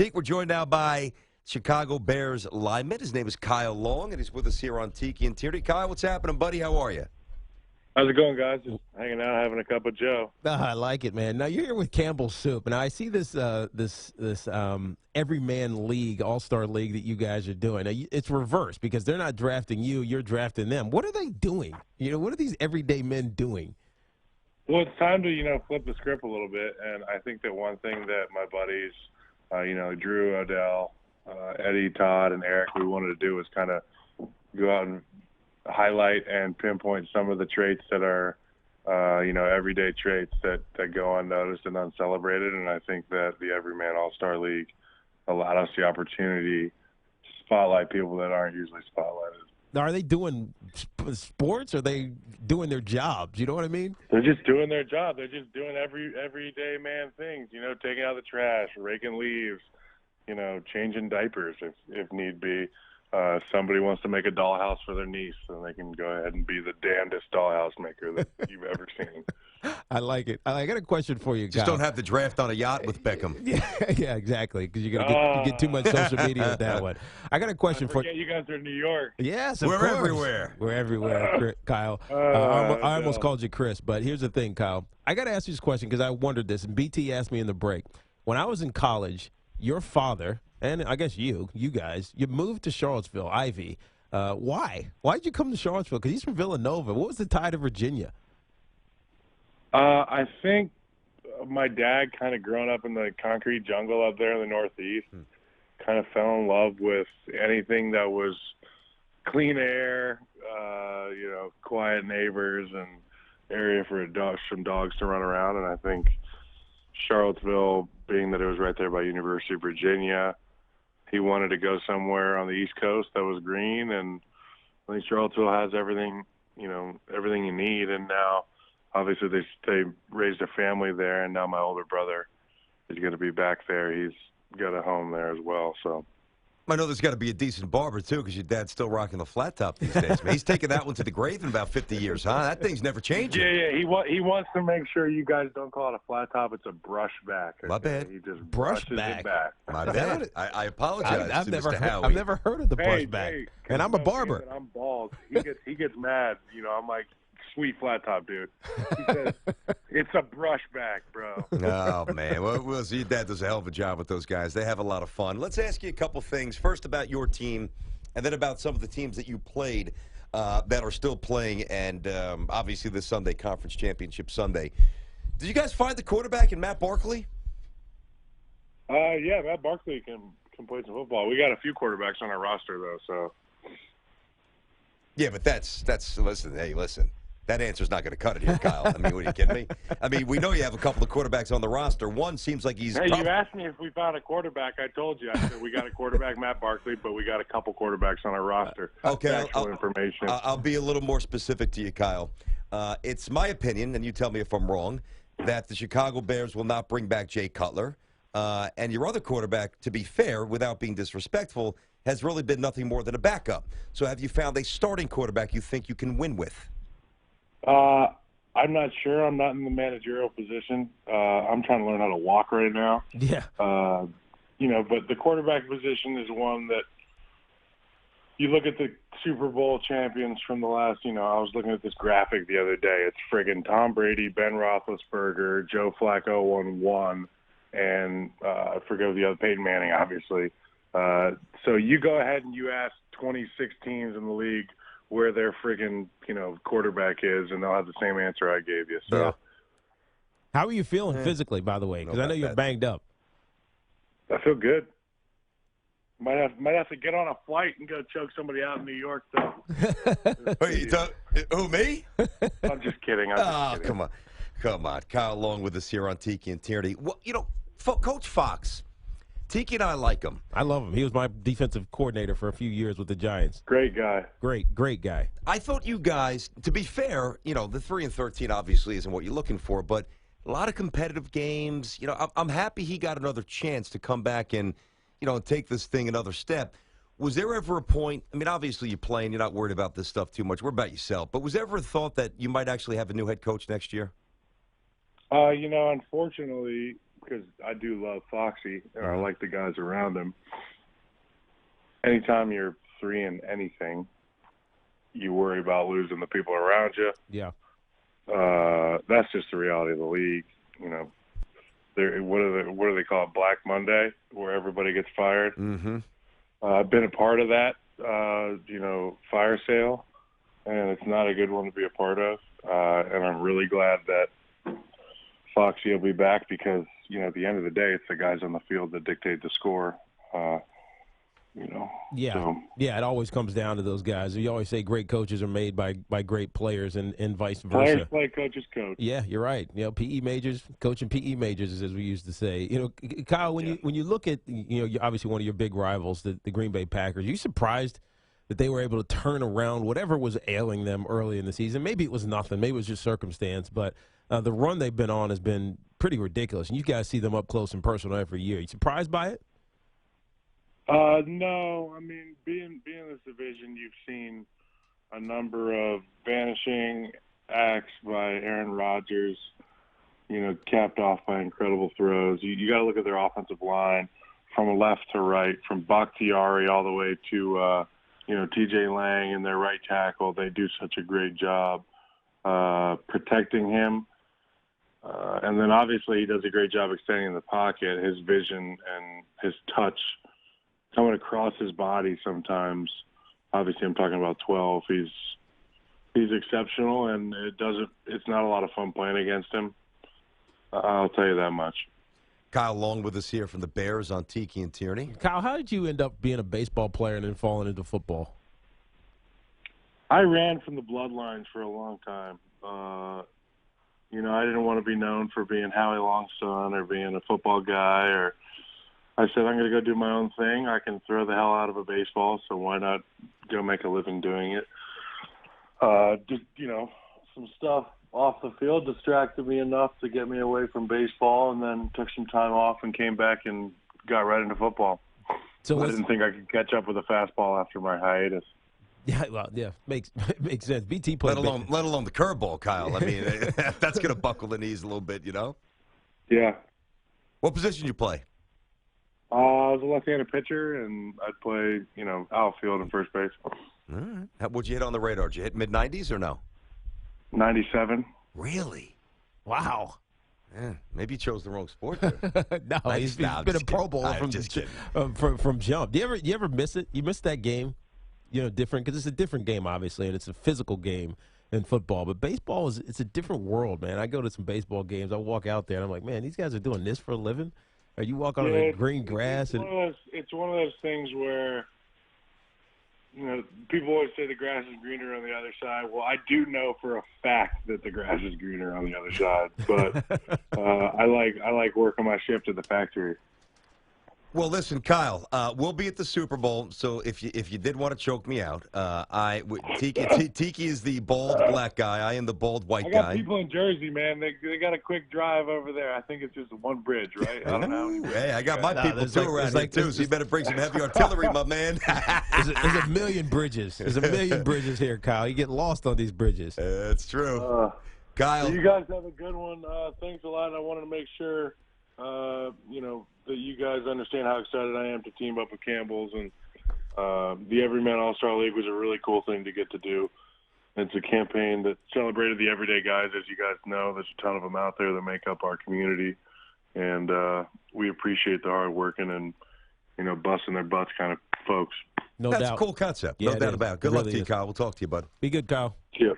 Teak, we're joined now by Chicago Bears lineman. His name is Kyle Long, and he's with us here on Tiki and Tierney. Kyle, what's happening, buddy? How are you? How's it going, guys? Just hanging out, having a cup of Joe. I like it, man. Now you're here with Campbell's Soup, and I see this everyman league, all-star league that you guys are doing. Now, it's reversed because they're not drafting you; you're drafting them. What are they doing? What are these everyday men doing? Well, it's time to flip the script a little bit, and I think that one thing that my buddies, Drew, Odell, Eddie, Todd, and Eric, we wanted to do was kind of go out and highlight and pinpoint some of the traits that are, everyday traits that go unnoticed and uncelebrated. And I think that the Everyman All-Star League allowed us the opportunity to spotlight people that aren't usually spotlighted. Now, are they doing sports? Or are they doing their jobs? You know what I mean? They're just doing their job. They're just doing everyday man things, taking out the trash, raking leaves, changing diapers if need be. Somebody wants to make a dollhouse for their niece, and they can go ahead and be the damnedest dollhouse maker that you've ever seen. I like it. I got a question for you, Just Kyle. don't have to draft on a yacht with Beckham. Yeah, exactly, because you get too much social media with that one. I got a question for you. You guys are in New York. Yes, We're course. everywhere. We're everywhere, Kyle. I almost called you Chris, but here's the thing, Kyle. I got to ask you this question because I wondered this, and BT asked me in the break. When I was in college, your father, and I guess you guys, you moved to Charlottesville, Ivy. Why? Why did you come to Charlottesville? Because he's from Villanova. What was the tie to Virginia? I think my dad, kind of growing up in the concrete jungle up there in the Northeast, kind of fell in love with anything that was clean air, quiet neighbors, and area for some dogs to run around. And I think Charlottesville, being that it was right there by University of Virginia, he wanted to go somewhere on the East Coast that was green, and I think Charlottesville has everything you need. And now, obviously, they raised a family there, and now my older brother is going to be back there. He's got a home there as well. So I know there's got to be a decent barber, too, because your dad's still rocking the flat top these days. Man, he's taking that one to the grave in about 50 years, huh? That thing's never changing. Yeah. He wants to make sure you guys don't call it a flat top. It's a brush back. Okay? My bad. He just Brush brushes back. it back. My bad. I apologize I've to never Mr. Howie. I've never heard of the brush back, Hey, and I'm a barber. I'm bald. He gets mad. I'm like, sweet flat top, dude. He says, it's a brush back, bro. Oh, man. Well, see, your dad does a hell of a job with those guys. They have a lot of fun. Let's ask you a couple things. First about your team, and then about some of the teams that you played that are still playing, and obviously this Sunday, Conference Championship Sunday. Did you guys find the quarterback in Matt Barkley? Yeah, Matt Barkley can play some football. We got a few quarterbacks on our roster, though, so. Yeah, but that's listen. That answer's not going to cut it here, Kyle. I mean, what, are you kidding me? I mean, we know you have a couple of quarterbacks on the roster. One seems like he's... Hey, you asked me if we found a quarterback. I told you. I said we got a quarterback, Matt Barkley, but we got a couple quarterbacks on our roster. Okay. Actual information. I'll be a little more specific to you, Kyle. It's my opinion, and you tell me if I'm wrong, that the Chicago Bears will not bring back Jay Cutler. And your other quarterback, to be fair, without being disrespectful, has really been nothing more than a backup. So have you found a starting quarterback you think you can win with? I'm not sure. I'm not in the managerial position. I'm trying to learn how to walk right now. Yeah. But the quarterback position is one that you look at the Super Bowl champions from the last, I was looking at this graphic the other day. It's friggin' Tom Brady, Ben Roethlisberger, Joe Flacco won one, and I forget the other, Peyton Manning, obviously. So you go ahead and you ask 26 teams in the league where their friggin', quarterback is, and they'll have the same answer I gave you. So, yeah. How are you feeling physically, by the way? Because I know you're banged up. I feel good. Might have to get on a flight and go choke somebody out in New York, though. Wait, who, me? I'm just kidding. Come on. Kyle Long with us here on Tiki and Tierney. Well, Coach Fox, Tiki and I like him. I love him. He was my defensive coordinator for a few years with the Giants. Great guy. Great guy. I thought you guys, to be fair, the 3-13 obviously isn't what you're looking for, but a lot of competitive games. I'm happy he got another chance to come back and, take this thing another step. Was there ever a point, I mean, obviously you're playing, you're not worried about this stuff too much. Worry about yourself. But was there ever a thought that you might actually have a new head coach next year? Unfortunately, because I do love Foxy and I like the guys around him. Anytime you're 3 in anything, you worry about losing the people around you. Yeah. That's just the reality of the league. What do they call it? Black Monday, where everybody gets fired. Mm-hmm. I've been a part of that, fire sale, and it's not a good one to be a part of. And I'm really glad that Foxy will be back because, at the end of the day, it's the guys on the field that dictate the score. Yeah. So. Yeah, it always comes down to those guys. You always say great coaches are made by great players and vice versa. Players play, coaches coach. Yeah, you're right. PE majors, coaching PE majors, as we used to say. Kyle, when you look at, obviously one of your big rivals, the Green Bay Packers, are you surprised that they were able to turn around whatever was ailing them early in the season? Maybe it was nothing. Maybe it was just circumstance. But the run they've been on has been pretty ridiculous. And you guys see them up close and personal every year. Are you surprised by it? No. I mean, being in this division, you've seen a number of vanishing acts by Aaron Rodgers, capped off by incredible throws. You got to look at their offensive line from left to right, from Bakhtiari all the way to, T.J. Lang and their right tackle. They do such a great job protecting him. And then obviously he does a great job extending the pocket, his vision and his touch coming across his body sometimes. Obviously I'm talking about 12. He's exceptional, and it's not a lot of fun playing against him. I'll tell you that much. Kyle Long with us here from the Bears on Tiki and Tierney. Kyle, how did you end up being a baseball player and then falling into football? I ran from the bloodlines for a long time. I didn't want to be known for being Howie Long's son or being a football guy. Or I said, I'm going to go do my own thing. I can throw the hell out of a baseball, so why not go make a living doing it? Just, some stuff off the field distracted me enough to get me away from baseball, and then took some time off and came back and got right into football. So I didn't think I could catch up with a fastball after my hiatus. Yeah, well, yeah, makes sense. BT played let alone the curveball, Kyle. I mean, that's going to buckle the knees a little bit, Yeah. What position you play? I was a left-handed pitcher, and I'd play, outfield and first base. All right. What'd you hit on the radar? Did you hit mid-90s or no? 97. Really? Wow. Yeah, maybe you chose the wrong sport there. No, he's been a Pro Bowler from jump. Do you ever miss it? You miss that game? Different, because it's a different game, obviously, and it's a physical game in football. But baseball it's a different world, man. I go to some baseball games. I walk out there, and I'm like, man, these guys are doing this for a living? Or you walk on the green grass? It's one of those things where, people always say the grass is greener on the other side. Well, I do know for a fact that the grass is greener on the other side. But I like working my shift at the factory. Well, listen, Kyle, we'll be at the Super Bowl, so if you did want to choke me out, Tiki is the bald black guy. I am the bald white guy. I got people in Jersey, man. They got a quick drive over there. I think it's just one bridge, right? I don't know. Hey, I got my people too around here too, so you better bring some heavy artillery, my man. There's a million bridges. There's a million bridges here, Kyle. You get lost on these bridges. It's true. Kyle. So you guys have a good one. Thanks a lot. I wanted to make sure, that you guys understand how excited I am to team up with Campbell's, and the Everyman All-Star League was a really cool thing to get to do. It's a campaign that celebrated the everyday guys. As you guys know, there's a ton of them out there that make up our community, and we appreciate the hard working and, busting their butts kind of folks. No doubt. That's a cool concept. No doubt about it. Good luck to you, Kyle. We'll talk to you, bud. Be good, Kyle. Yeah.